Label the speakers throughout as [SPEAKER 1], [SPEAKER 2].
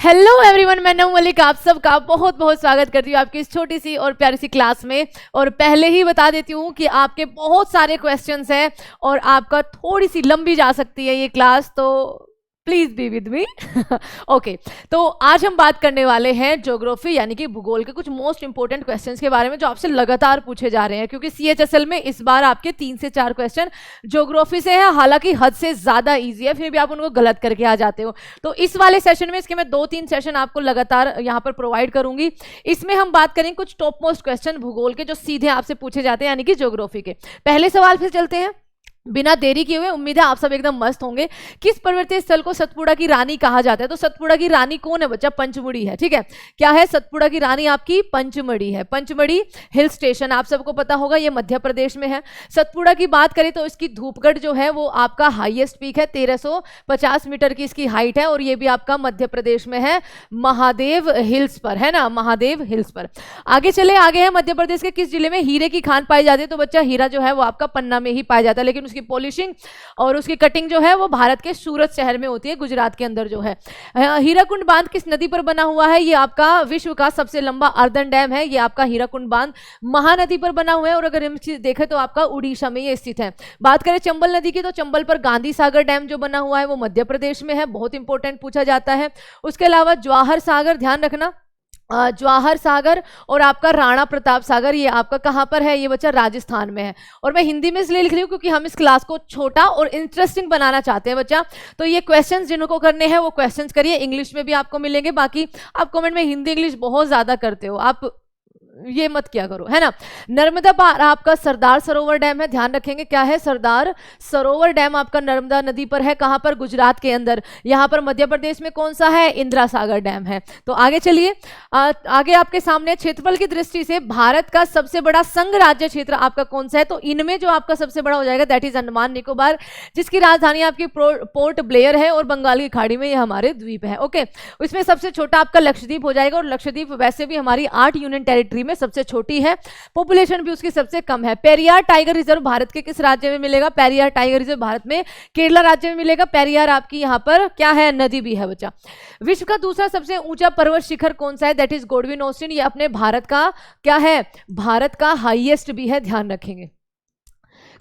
[SPEAKER 1] Hello everyone, मैं नऊ मलिक आप सबका बहुत बहुत स्वागत करती हूँ आपकी इस छोटी सी और प्यारी सी क्लास में। और पहले ही बता देती हूँ कि आपके बहुत सारे क्वेश्चंस हैं और आपका थोड़ी सी लंबी जा सकती है ये क्लास, तो please be with me. Okay, तो आज हम बात करने वाले हैं ज्योग्राफी यानी कि भूगोल के कुछ मोस्ट इंपोर्टेंट क्वेश्चंस के बारे में जो आपसे लगातार पूछे जा रहे हैं, क्योंकि CHSL में इस बार आपके 3 से 4 क्वेश्चन ज्योग्राफी से हैं। हालांकि हद से ज्यादा ईजी है, फिर भी आप उनको गलत करके आ जाते हो। तो इस वाले सेशन में इसके मैं 2-3 सेशन आपको लगातार यहाँ पर प्रोवाइड करूंगी। इसमें हम बात करेंगे कुछ टॉप मोस्ट क्वेश्चन भूगोल के जो सीधे आपसे पूछे जाते हैं यानी कि ज्योग्राफी के। पहले सवाल फिर चलते हैं बिना देरी किए हुए। उम्मीद है आप सब एकदम मस्त होंगे। किस पर्वतीय स्थल को सतपुड़ा की रानी कहा जाता है? तो सतपुड़ा की रानी कौन है बच्चा? पंचमढ़ी है। ठीक है, क्या है सतपुड़ा की रानी? आपकी पंचमढ़ी है। पंचमढ़ी हिल स्टेशन आप सबको पता होगा, ये मध्य प्रदेश में है। सतपुड़ा की बात करें तो इसकी धूपगढ़ जो है वो आपका हाईएस्ट पीक है, 1350 मीटर की इसकी हाइट है, और ये भी आपका मध्य प्रदेश में है, महादेव हिल्स पर है ना, महादेव हिल्स पर। आगे चले, आगे है मध्य प्रदेश के किस जिले में हीरे की खान पाई जाती है? तो बच्चा हीरा जो है वो आपका पन्ना में ही पाया जाता है, लेकिन उसकी पॉलिशिंग और उसकी कटिंग जो है वो भारत के सूरत शहर में होती है, गुजरात के अंदर जो है। हीराकुंड बांध किस नदी पर बना हुआ है? ये आपका विश्व का सबसे लंबा अर्दन डैम है, ये आपका हीराकुंड बांध महानदी पर बना हुआ है, और अगर हम देखें तो आपका उड़ीसा में ये स्थित है। बात करें चंबल नदी की तो चंबल पर गांधी सागर डैम जो बना हुआ है वो मध्य प्रदेश में है, बहुत इंपॉर्टेंट पूछा जाता है। उसके अलावा जवाहर सागर, ध्यान रखना, जवाहर सागर और आपका राणा प्रताप सागर ये आपका कहाँ पर है? ये बच्चा राजस्थान में है। और मैं हिंदी में इसलिए लिख रही हूँ क्योंकि हम इस क्लास को छोटा और इंटरेस्टिंग बनाना चाहते हैं बच्चा। तो ये क्वेश्चंस जिनको करने हैं वो क्वेश्चंस करिए, इंग्लिश में भी आपको मिलेंगे। बाकी आप कमेंट में हिंदी इंग्लिश बहुत ज़्यादा करते हो, आप ये मत किया करो, है ना। नर्मदा पार आपका सरदार सरोवर डैम है, ध्यान रखेंगे क्या है? सरदार सरोवर डैम आपका नर्मदा नदी पर है, कहां पर? गुजरात के अंदर। यहां पर मध्य प्रदेश में कौन सा है? इंदिरा सागर डैम है। तो आगे चलिए, आगे आपके सामने क्षेत्रफल की दृष्टि से भारत का सबसे बड़ा संघ राज्य क्षेत्र आपका कौन सा है? तो इनमें जो आपका सबसे बड़ा हो जाएगा दैट इज अंडमान निकोबार, जिसकी राजधानी आपकी पोर्ट ब्लेयर है, और बंगाल की खाड़ी में ये हमारे द्वीप है। ओके, इसमें सबसे छोटा आपका लक्षद्वीप हो जाएगा, और लक्षद्वीप वैसे भी हमारी 8 यूनियन टेरिटरी में सबसे छोटी है, पॉपुलेशन भी उसकी सबसे कम है। पेरियार टाइगर रिजर्व भारत के किस राज्य में मिलेगा? पेरियार टाइगर रिजर्व भारत में केरला राज्य में मिलेगा। पेरियार आपकी यहाँ पर क्या है? नदी भी है बच्चा। विश्व का दूसरा सबसे ऊंचा पर्वत शिखर कौन सा है? दैट इज गोडविन ऑस्टिन, ये अपने भारत का क्या है? भारत का हाईएस्ट भी है, ध्यान रखेंगे।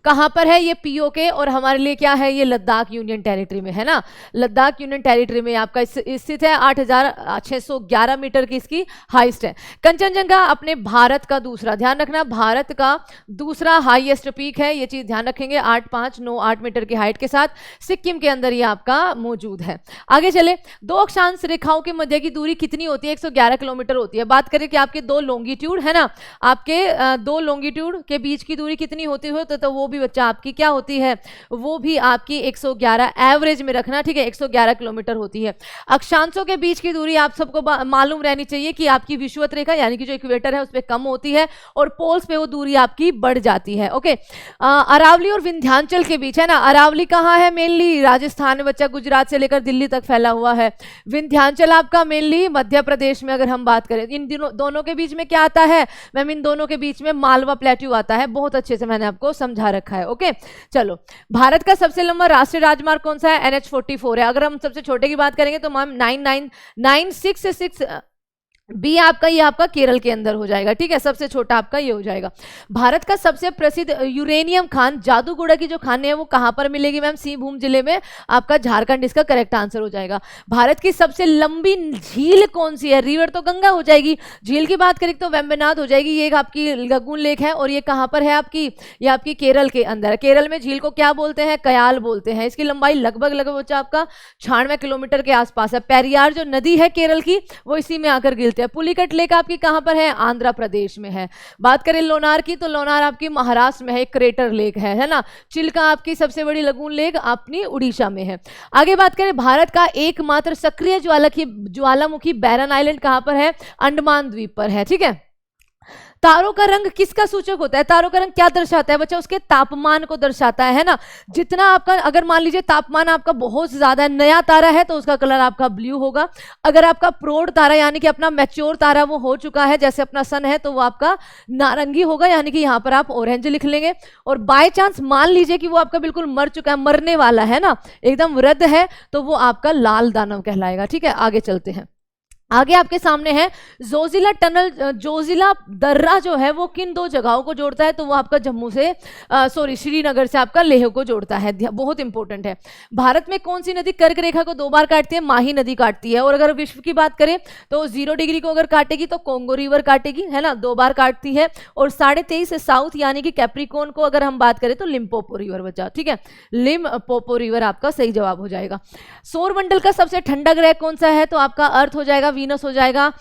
[SPEAKER 1] कहां पर है? ये POK, और हमारे लिए क्या है? ये लद्दाख यूनियन टेरिटरी में है ना, लद्दाख यूनियन टेरिटरी में आपका स्थित है। 8611 मीटर की इसकी हाइस्ट है। कंचनजंगा अपने भारत का दूसरा, ध्यान रखना, भारत का दूसरा हाईएस्ट पीक है, ये चीज ध्यान रखेंगे, 8598 मीटर की हाइट के साथ सिक्किम के अंदर ये आपका मौजूद है। आगे चले, दो अक्षांश रेखाओं के मध्य की दूरी कितनी होती है? 111 किलोमीटर होती है। बात करें कि आपके दो लॉन्गिट्यूड है ना, आपके दो लॉन्गिट्यूड के बीच की दूरी कितनी होती हो? तो वो भी बच्चा आपकी क्या होती है? वो भी आपकी 111 एवरेज में रखना, ठीक है, 111 किलोमीटर होती है। अक्षांशों के बीच की दूरी आप सबको मालूम रहनी चाहिए कि आपकी विषुवत रेखा यानी कि जो इक्वेटर है उस पर कम होती है, और पोल्स पे वो दूरी आपकी बढ़ जाती है। ओके, अरावली और विंध्याचल के बीच है ना, अरावली कहाँ है? मेनली राजस्थान में बच्चा, गुजरात से लेकर दिल्ली तक फैला हुआ है। विंध्याचल आपका मेनली मध्य प्रदेश में। अगर हम बात करें इन दोनों के बीच में क्या आता है मैम? इन दोनों के बीच में मालवा प्लेट्यू आता है, बहुत अच्छे से मैंने आपको समझा रखा है। ओके, चलो, भारत का सबसे लंबा राष्ट्रीय राजमार्ग कौन सा है? NH44 है। अगर हम सबसे छोटे की बात करेंगे तो मैम 99966 बी आपका, ये आपका केरल के अंदर हो जाएगा, ठीक है, सबसे छोटा आपका ये हो जाएगा। भारत का सबसे प्रसिद्ध यूरेनियम खान, जादूगोड़ा की जो खान है वो कहां पर मिलेगी मैम? सिंहभूम जिले में, आपका झारखंड इसका करेक्ट आंसर हो जाएगा। भारत की सबसे लंबी झील कौन सी है? रिवर तो गंगा हो जाएगी, झील की बात करें तो वेम्बनाड हो जाएगी, ये आपकी लगुन लेक है, और ये कहां पर है आपकी? ये आपकी केरल के अंदर। केरल में झील को क्या बोलते हैं? कयाल बोलते हैं। इसकी लंबाई लगभग बच्चा आपका 96 किलोमीटर के आसपास है। पेरियार जो नदी है केरल की वो इसी में आकर गिरते हैं। पुलिकट लेक आपकी कहां पर है? आंध्र प्रदेश में है। बात करें लोनार की तो लोनार आपकी महाराष्ट्र में है, क्रेटर लेक है ना। चिल्का आपकी सबसे बड़ी लगून लेक अपनी उड़ीसा में है। आगे बात करें, भारत का एकमात्र सक्रिय ज्वालामुखी बैरन आइलैंड कहां पर है? अंडमान द्वीप पर है, ठीक है। तारों का रंग किसका सूचक होता है? तारों का रंग क्या दर्शाता है बच्चा? उसके तापमान को दर्शाता है ना। जितना आपका, अगर मान लीजिए तापमान आपका बहुत ज्यादा है, नया तारा है तो उसका कलर आपका ब्लू होगा। अगर आपका प्रौढ़ तारा यानी कि अपना मैच्योर तारा वो हो चुका है, जैसे अपना सन है, तो वो आपका नारंगी होगा, यानी कि यहाँ पर आप ऑरेंज लिख लेंगे। और बाय चांस मान लीजिए कि वो आपका बिल्कुल मर चुका है, मरने वाला है ना, एकदम वृद्ध है, तो वो आपका लाल दानव कहलाएगा। ठीक है, आगे चलते हैं। आगे आपके सामने है जोजिला टनल। जोजिला दर्रा जो है वो किन दो जगहों को जोड़ता है? तो वो आपका जम्मू से श्रीनगर से आपका लेह को जोड़ता है। बहुत इंपॉर्टेंट है। भारत में कौन सी नदी कर्क रेखा को 2 बार काटती है? माही नदी काटती है। और अगर विश्व की बात करें तो 0 डिग्री को अगर काटेगी तो कोंगो रिवर काटेगी, है ना, 2 बार काटती है। और 23.5 साउथ यानी कि कैप्रिकॉर्न को अगर हम बात करें तो लिम्पोपो रिवर बचा, ठीक है, लिम्पोपो रिवर आपका सही जवाब हो जाएगा। सौरमंडल का सबसे ठंडा ग्रह कौन सा है? तो आपका अर्थ हो जाएगा, वीनस हो जाएगा,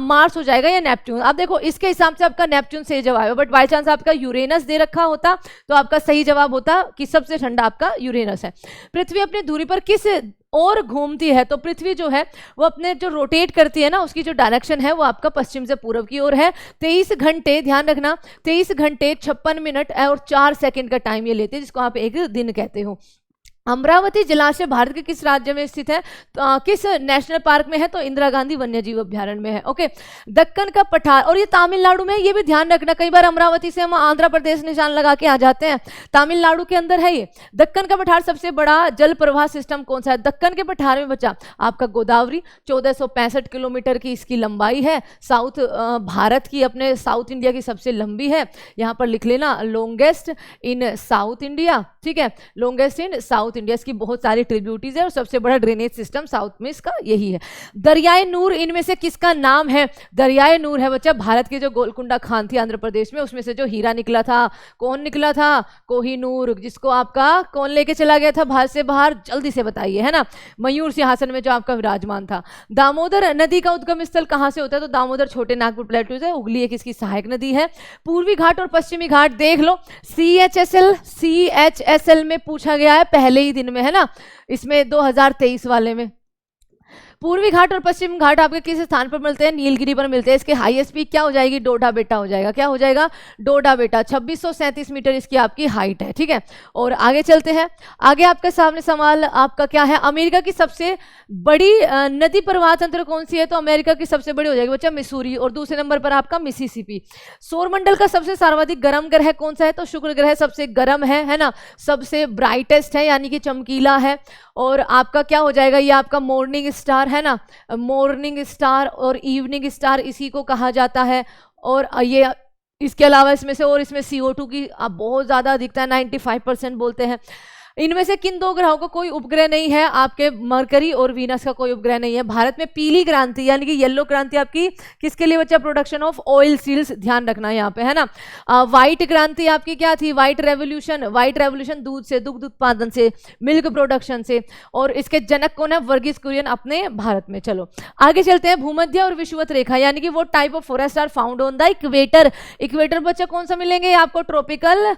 [SPEAKER 1] मार्स हो जाएगा या नेपच्यून। अब देखो इसके हिसाब से आपका नेपच्यून सही जवाब है, बट बाय चांस आपका यूरेनस दे रखा होता तो आपका सही जवाब होता कि सबसे ठंडा आपका यूरेनस है। पृथ्वी अपनी दूरी पर किस और घूमती है? तो पृथ्वी जो है वो अपने जो रोटेट करती है ना, उसकी जो डायरेक्शन है वो आपका पश्चिम से पूर्व की ओर है। 23 घंटे, ध्यान रखना, 23 घंटे 56 मिनट और 4 सेकंड का टाइम ये लेते हैं, जिसको आप एक दिन कहते हो। अमरावती जलाशय भारत के किस राज्य में स्थित है? तो किस नेशनल पार्क में है? तो इंदिरा गांधी वन्य जीव अभ्यारण्य में है। ओके, दक्कन का पठार, और ये तमिलनाडु में, ये भी ध्यान रखना, कई बार अमरावती से हम आंध्र प्रदेश निशान लगा के आ जाते हैं, तमिलनाडु के अंदर है ये। दक्कन का पठार सबसे बड़ा जल प्रवाह सिस्टम कौन सा है? दक्कन के पठार में बचा आपका गोदावरी, 1465 किलोमीटर की इसकी लंबाई है। साउथ भारत की, अपने साउथ इंडिया की सबसे लंबी है। यहाँ पर लिख लेना, लॉन्गेस्ट इन साउथ इंडिया, ठीक है, लॉन्गेस्ट इन साउथ इंडिया। इसकी बहुत सारी ट्रिब्यूटीज है और सबसे बड़ा ड्रेनेज सिस्टम साउथ में इसका यही है। दरियाए नूर इनमें से किसका नाम है? दरियाए नूर है बच्चा भारत की जो गोलकुंडा खान थी आंध्र प्रदेश में, उसमें से जो हीरा निकला था, कौन निकला था? कोहिनूर, जिसको आपका कौन लेके चला गया था भारत से बाहर? जल्दी से बताइए, है ना, मयूर सिंहासन में जो आपका विराजमान था। दामोदर नदी का उद्गम स्थल कहां से होता है? तो दामोदर छोटे नागपुर प्लेटू से। हुगली एक इसकी सहायक नदी है। पूर्वी घाट और पश्चिमी घाट देख लो, CHSL में पूछा गया है पहले ही दिन में, है ना, इसमें 2023 वाले में। पूर्वी घाट और पश्चिम घाट आपके किस स्थान पर मिलते हैं? नीलगिरी पर मिलते हैं। इसके हाईएस्ट पीक क्या हो जाएगी? डोडा बेटा हो जाएगा। क्या हो जाएगा? डोडा बेटा। 2637 मीटर इसकी आपकी हाइट है, ठीक है। और आगे चलते हैं। आगे आपके सामने सवाल आपका क्या है? अमेरिका की सबसे बड़ी नदी प्रवाह तंत्र कौन सी है? तो अमेरिका की सबसे बड़ी हो जाएगी बच्चा मिसूरी, और दूसरे नंबर पर आपका मिसिसिपी। सौरमंडल का सबसे सर्वाधिक गर्म ग्रह कौन सा है? तो शुक्र ग्रह सबसे गर्म है ना, सबसे ब्राइटेस्ट है यानी कि चमकीला है। और आपका क्या हो जाएगा? ये आपका मॉर्निंग स्टार, है ना, मॉर्निंग स्टार और इवनिंग स्टार इसी को कहा जाता है। और ये इसके अलावा इसमें से, और इसमें CO2 की आप बहुत ज़्यादा अधिकता है, 95% बोलते हैं। इनमें से किन 2 ग्रहों का कोई उपग्रह नहीं है? आपके मरकरी और वीनस का कोई उपग्रह नहीं है। भारत में पीली क्रांति यानी कि येलो क्रांति आपकी किसके लिए बच्चा? प्रोडक्शन ऑफ ऑयल सील्स, ध्यान रखना यहाँ पे, है ना। व्हाइट क्रांति आपकी क्या थी? White revolution. व्हाइट रेवोल्यूशन दूध से, दुग्ध उत्पादन से, मिल्क प्रोडक्शन से। और इसके जनक कौन है? वर्गीस कुरियन अपने भारत में। चलो आगे चलते हैं। भूमध्य और विषुवत रेखा यानी कि वो type of forest are found on the equator. Equator बच्चा कौन सा मिलेंगे आपको? ट्रॉपिकल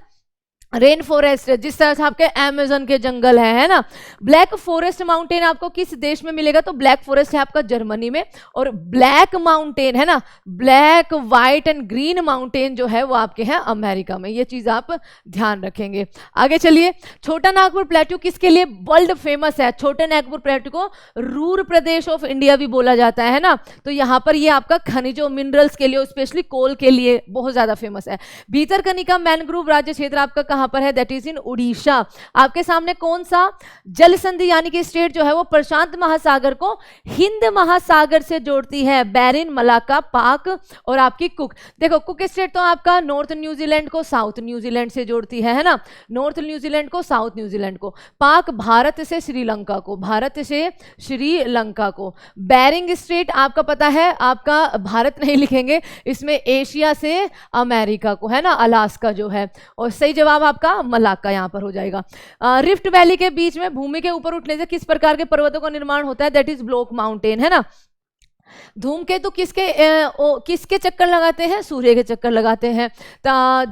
[SPEAKER 1] रेन फॉरेस्ट, जिस तरह से आपके अमेज़न के जंगल है ना। ब्लैक फॉरेस्ट माउंटेन आपको किस देश में मिलेगा? तो ब्लैक फॉरेस्ट है आपका जर्मनी में। और ब्लैक माउंटेन, है ना, black white and green mountain जो है वो आपके हैं अमेरिका में। ये चीज आप ध्यान रखेंगे। आगे चलिए। छोटा नागपुर प्लेट्यू किसके लिए वर्ल्ड फेमस है? छोटे नागपुर प्लेट्यू को रूर प्रदेश ऑफ इंडिया भी बोला जाता है ना। तो यहाँ पर ये आपका खनिजों, मिनरल्स के लिए, स्पेशली कोल के लिए बहुत ज्यादा फेमस है। भीतरकनिका मैनग्रोव राज्य क्षेत्र आपका कहाँ पर है? That is in Orissa. आपके सामने कौन सा जल संधि यानी कि स्टेट जो है वो प्रशांत महासागर को हिंद महासागर से जोड़ती है? बैरिन, मलाका, पाक और आपकी कुक। देखो कुक स्टेट तो आपका नॉर्थ न्यूजीलैंड को साउथ न्यूजीलैंड से जोड़ती है ना, नॉर्थ न्यूजीलैंड को साउथ न्यूजीलैंड को। पाक भारत से श्रीलंका को, भारत से श्रीलंका को। बैरिंग स्ट्रेट आपका पता है, आपका भारत नहीं लिखेंगे इसमें, एशिया से अमेरिका को, है ना, अलास्का जो है। और सही जवाब आपका मलाक्का यहां पर हो जाएगा। रिफ्ट वैली के बीच में भूमि के ऊपर उठने से किस प्रकार के पर्वतों का निर्माण होता है? दैट इज ब्लॉक माउंटेन, है ना। धूमकेतु किसके चक्कर लगाते हैं? सूर्य के चक्कर लगाते हैं।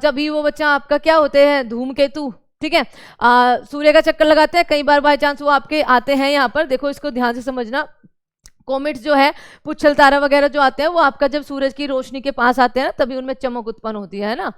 [SPEAKER 1] जब भी वो बच्चा आपका क्या होते हैं? धूमकेतु, ठीक है, सूर्य का चक्कर लगाते हैं। कई बार बाय चांस वो आपके आते हैं यहाँ पर, देखो इसको ध्यान से समझना। कॉमेट्स जो है, पुच्छल तारा वगैरह जो आते हैं वो आपका जब सूरज की रोशनी के पास आते हैं ना, तभी उनमें चमक उत्पन्न होती है ना।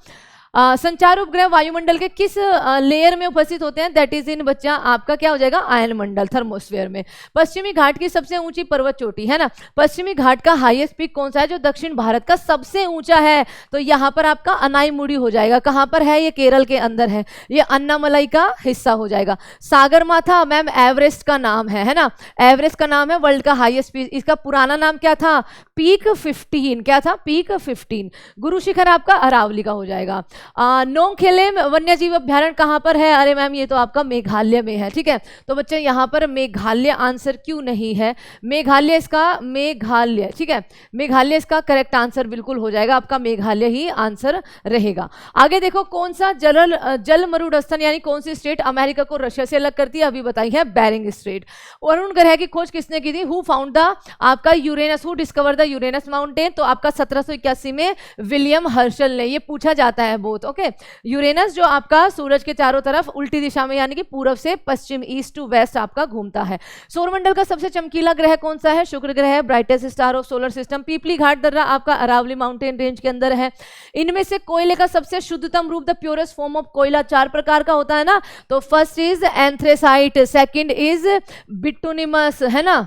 [SPEAKER 1] संचार उपग्रह वायुमंडल के किस लेयर में उपस्थित होते हैं? दैट इज इन बच्चा आपका क्या हो जाएगा? आयन मंडल, थर्मोस्फेयर में। पश्चिमी घाट की सबसे ऊंची पर्वत चोटी है ना, पश्चिमी घाट का हाईएस्ट पीक कौन सा है जो दक्षिण भारत का सबसे ऊंचा है? तो यहाँ पर आपका अनाईमुड़ी हो जाएगा। कहाँ पर है? ये केरल के अंदर है, ये अन्नामलाई का हिस्सा हो जाएगा। सागरमाथा मैम एवरेस्ट का नाम है ना, एवरेस्ट का नाम है, वर्ल्ड का हाईएस्ट पीक। इसका पुराना नाम क्या था? पीक 15। क्या था? पीक 15। गुरु शिखर आपका अरावली का हो जाएगा। नोंगखेलेम वन्य जीव अभ्यारण्य कहाँ पर है? अरे मैम ये तो आपका मेघालय में है, ठीक है। तो बच्चे यहाँ पर मेघालय आंसर क्यों नहीं है? मेघालय इसका, मेघालय, ठीक है, मेघालय इसका करेक्ट आंसर बिल्कुल हो जाएगा, आपका मेघालय ही आंसर रहेगा। आगे देखो, कौन सा जल मरुस्थल यानी कौन सी स्टेट अमेरिका को रशिया से अलग करती है? अभी बताई है, बेरिंग स्ट्रेट। वरुण ग्रह की खोज किसने की थी? हु फाउंड द आपका Uranus, who discover the Uranus mountain? तो आपका 1781 में विलियम हर्शल ने, ये पूछा जाता है बहुत, ओके। यूरेनस जो आपका सूरज के चारों तरफ उल्टी दिशा में यानी कि पूर्व से पश्चिम, ईस्ट टू वेस्ट आपका घूमता है। सौरमंडल का सबसे चमकीला ग्रह कौन सा है? शुक्र ग्रह है, brightest star of solar system. Pipli Ghat दर्रा आपका अरावली माउंटेन रेंज के अंदर है। इनमें से कोयले का सबसे शुद्धतम रूप, द प्योरेस्ट फॉर्म ऑफ कोयला 4 प्रकार का होता है ना, तो first is anthracite, second is bituminous, है ना,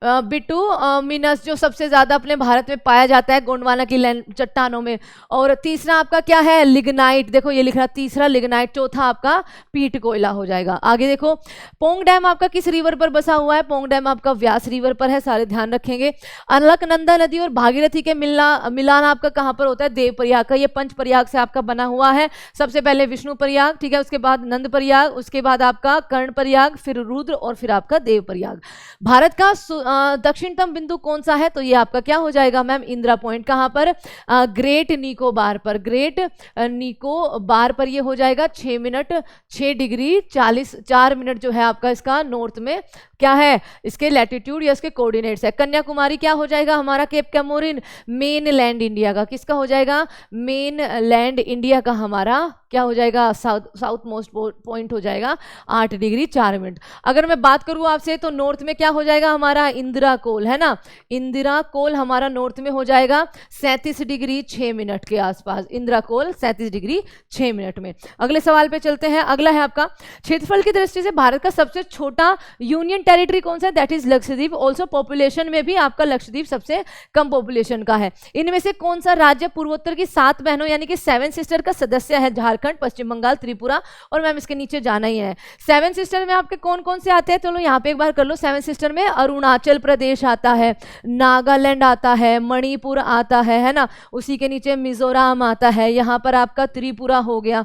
[SPEAKER 1] बिटुमिनस जो सबसे ज्यादा अपने भारत में पाया जाता है गोंडवाना की चट्टानों में, और तीसरा आपका क्या है? लिग्नाइट, देखो ये लिख रहा, तीसरा लिग्नाइट, चौथा आपका पीट कोयला हो जाएगा। आगे देखो, पोंग डैम आपका किस रिवर पर बसा हुआ है? पोंग डैम आपका व्यास रिवर पर है, सारे ध्यान रखेंगे। अलकनंदा नदी और भागीरथी के मिलान आपका कहाँ पर होता है? देव प्रयाग का। ये पंच प्रयाग से आपका बना हुआ है। सबसे पहले विष्णु प्रयाग, ठीक है, उसके बाद नंद प्रयाग, उसके बाद आपका कर्ण प्रयाग, फिर रुद्र, और फिर आपका देव प्रयाग। भारत का दक्षिणतम बिंदु कौन सा है? तो ये आपका क्या हो जाएगा मैम? इंदिरा पॉइंट। कहां पर? ग्रेट निकोबार पर, ग्रेट निकोबार पर ये हो जाएगा 6 मिनट 6 डिग्री 4 मिनट जो है आपका इसका नॉर्थ में क्या है? इसके लैटिट्यूड या इसके कोऑर्डिनेट्स है। कन्याकुमारी क्या हो जाएगा हमारा? Cape Comorin, mainland India का। किसका हो जाएगा? मेन लैंड इंडिया का हमारा क्या हो जाएगा? साउथ मोस्ट पॉइंट हो जाएगा 8 डिग्री 4 मिनट। अगर मैं बात करूं आपसे तो नॉर्थ में क्या हो जाएगा हमारा? इंदिरा कोल, है ना, इंदिरा कोल हमारा नॉर्थ में हो जाएगा 37 डिग्री 6 मिनट के आसपास। इंदिरा कोल 37 डिग्री 6 मिनट में। अगले सवाल पे चलते हैं। अगला है आपका, क्षेत्रफल की दृष्टि से भारत का सबसे छोटा यूनियन टेरिटरी कौन सा है? That is Lakshadweep. Also population में भी आपका लक्षद्वीप सबसे कम पॉपुलेशन का है। इनमें से कौन सा राज्य पूर्वोत्तर की 7 बहनों यानी कि 7 सिस्टर का सदस्य है? झारखंड, पश्चिम बंगाल, त्रिपुरा, और मैम इसके नीचे जाना ही है। 7 सिस्टर में आपके कौन कौन से आते हैं? चलो यहाँ पे एक बार कर लो। 7 सिस्टर में अरुणाचल प्रदेश आता है, नागालैंड आता है, मणिपुर आता है ना, उसी के नीचे मिजोरम आता है, यहाँ पर आपका त्रिपुरा हो गया,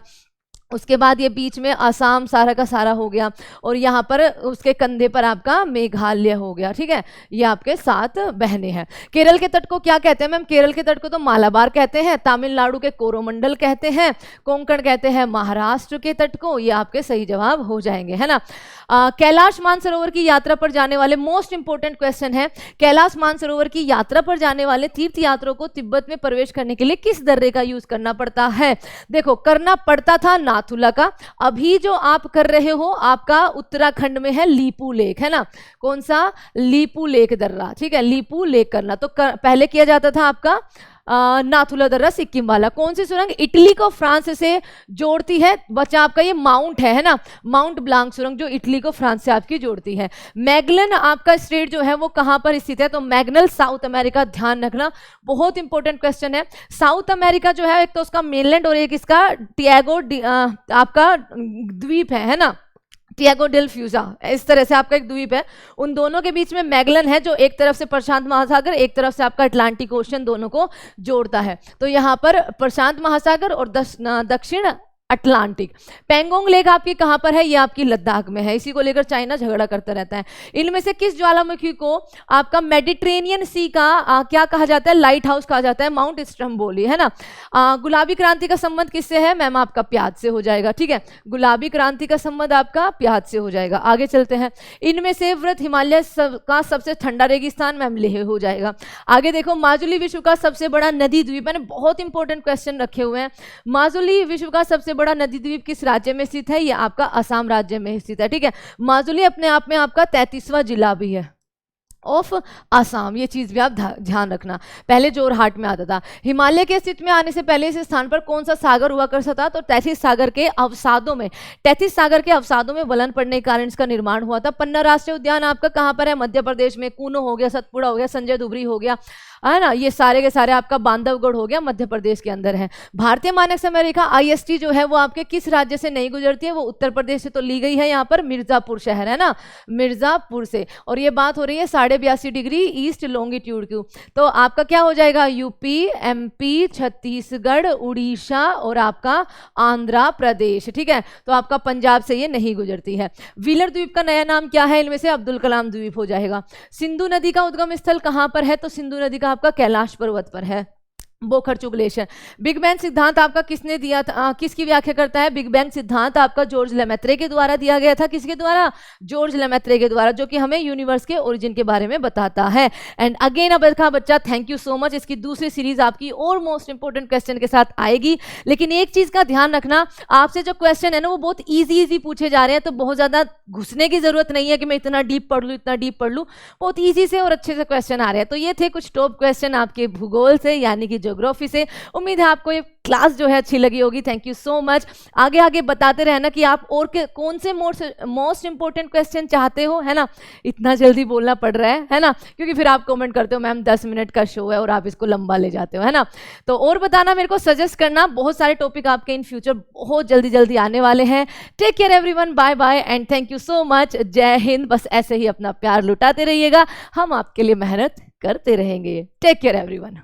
[SPEAKER 1] उसके बाद ये बीच में असम सारा का सारा हो गया, और यहाँ पर उसके कंधे पर आपका मेघालय हो गया, ठीक है। ये आपके 7 बहनें हैं। केरल के तट को क्या कहते हैं मैम? केरल के तट को तो मालाबार कहते हैं, तमिलनाडु के कोरोमंडल कहते हैं, कोंकण कहते हैं महाराष्ट्र के तट को। ये आपके सही जवाब हो जाएंगे, है ना। कैलाश मानसरोवर की यात्रा पर जाने वाले, मोस्ट इंपोर्टेंट क्वेश्चन है, कैलाश मानसरोवर की यात्रा पर जाने वाले तीर्थ यात्रियों को तिब्बत में प्रवेश करने के लिए किस दर्रे का यूज करना पड़ता है? देखो, करना पड़ता था नाथुला का, अभी जो आप कर रहे हो आपका उत्तराखंड में है लीपू लेक, है ना। कौन सा? लीपू लेक दर्रा, ठीक है, लीपू लेक करना। तो पहले किया जाता था आपका नाथुला दर्रा सिक्किम वाला। कौन सी सुरंग इटली को फ्रांस से जोड़ती है? बच्चा आपका ये माउंट है ना, माउंट ब्लांक सुरंग जो इटली को फ्रांस से आपकी जोड़ती है। मैगलन आपका स्टेट जो है वो कहां पर स्थित है? तो मैग्नल साउथ अमेरिका, ध्यान रखना, बहुत इंपॉर्टेंट क्वेश्चन है। साउथ अमेरिका जो है एक तो उसका मेनलैंड और एक इसका टियागो आपका द्वीप है ना, टियागो डेल फ्यूजा, इस तरह से आपका एक द्वीप है। उन दोनों के बीच में मैगलन है जो एक तरफ से प्रशांत महासागर, एक तरफ से आपका अटलांटिक ओशन, दोनों को जोड़ता है। तो यहाँ पर प्रशांत महासागर और दक्षिण अटलांटिक। पेंगोंग लेक आपकी कहां पर है? ये आपकी लद्दाख में है, इसी को लेकर चाइना झगड़ा करता रहता है। इनमें से किस ज्वालामुखी को आपका मेडिटेरेनियन सी का क्या कहा जाता है? लाइट हाउस कहा जाता है, माउंट स्ट्रम्बोली, है ना। गुलाबी क्रांति का संबंध किससे है मैम? आपका प्याज से हो जाएगा, ठीक है, गुलाबी क्रांति का संबंध आपका प्याज से हो जाएगा। आगे चलते हैं। इनमें से व्रत हिमालय का सबसे ठंडा रेगिस्तान मैम लेह हो जाएगा। आगे देखो, माजुली विश्व का सबसे बड़ा नदी द्वीप, मैंने बहुत इंपॉर्टेंट क्वेश्चन रखे हुए हैं। माजुली विश्व का सबसे बड़ा नदी द्वीप किस राज्य में स्थित है? ये आपका असम राज्य में स्थित है, ठीक है। माजुली अपने आप में आपका 33वां जिला भी है, ऑफ आसाम, ये चीज भी आप ध्यान रखना। पहले जोरहाट में आता था। हिमालय के अस्तित्व में आने से पहले इस स्थान पर कौन सा सागर हुआ करता था? तो तैथिस सागर के अवसादों में, तैथिस सागर के अवसादों में वलन पड़ने के कारण इसका निर्माण हुआ था। पन्ना राष्ट्रीय उद्यान आपका कहाँ पर है? मध्य प्रदेश में। कूनो हो गया, सतपुड़ा हो गया, संजय दुबरी हो गया, है ना, ये सारे के सारे आपका बांधवगढ़ हो गया, मध्य प्रदेश के अंदर है। भारतीय मानक समय रेखा IST जो है वो आपके किस राज्य से नहीं गुजरती है? वो उत्तर प्रदेश से तो ली गई है यहाँ पर, मिर्जापुर शहर है ना, मिर्जापुर से। और ये बात हो रही है 82.5 डिग्री ईस्ट लॉन्गिट्यूड की। तो आपका क्या हो जाएगा? यूपी, MP, छत्तीसगढ़, उड़ीसा और आपका आंध्र प्रदेश, ठीक है। तो आपका पंजाब से ये नहीं गुजरती है। व्हीलर द्वीप का नया नाम क्या है? इनमें से अब्दुल कलाम द्वीप हो जाएगा। सिंधु नदी का उद्गम स्थल कहाँ पर है? तो सिंधु नदी का आपका कैलाश पर्वत पर है, बोखरचू ग्लेशियर। बिग बैंग सिद्धांत आपका किसने दिया था? किसकी व्याख्या करता है? बिग बैंग सिद्धांत आपका जॉर्ज लेमेत्रे के द्वारा दिया गया था। किसके द्वारा? जॉर्ज लेमेत्रे के द्वारा, जो कि हमें यूनिवर्स के ओरिजिन के बारे में बताता है। एंड अगेन अब बच्चा, थैंक यू सो मच। इसकी दूसरी सीरीज आपकी और मोस्ट इंपोर्टेंट क्वेश्चन के साथ आएगी। लेकिन एक चीज का ध्यान रखना, आपसे जो क्वेश्चन है ना वो बहुत ईजी पूछे जा रहे हैं, तो बहुत ज्यादा घुसने की जरूरत नहीं है कि मैं इतना डीप पढ़ लूँ, इतना डीप पढ़ लूँ। बहुत ईजी से और अच्छे से क्वेश्चन आ रहे हैं। तो ये थे कुछ टॉप क्वेश्चन आपके भूगोल से, यानी कि ज्योग्राफी से। उम्मीद है आपको ये क्लास जो है अच्छी लगी होगी। Thank you so much. आगे आगे बताते रहना कि आप और कौन से मोस्ट इंपोर्टेंट क्वेश्चन चाहते हो, है ना। इतना जल्दी बोलना पड़ रहा है ना, क्योंकि फिर आप कमेंट करते हो मैम 10 मिनट का शो है और आप इसको लंबा ले जाते हो, है ना। तो और बताना, मेरे को सजेस्ट करना। बहुत सारे टॉपिक आपके इन फ्यूचर बहुत जल्दी जल्दी आने वाले हैं। Take care everyone, bye bye and thank you so much. Jai Hind. बस ऐसे ही अपना प्यार लुटाते रहिएगा, हम आपके लिए मेहनत करते रहेंगे। Take care everyone.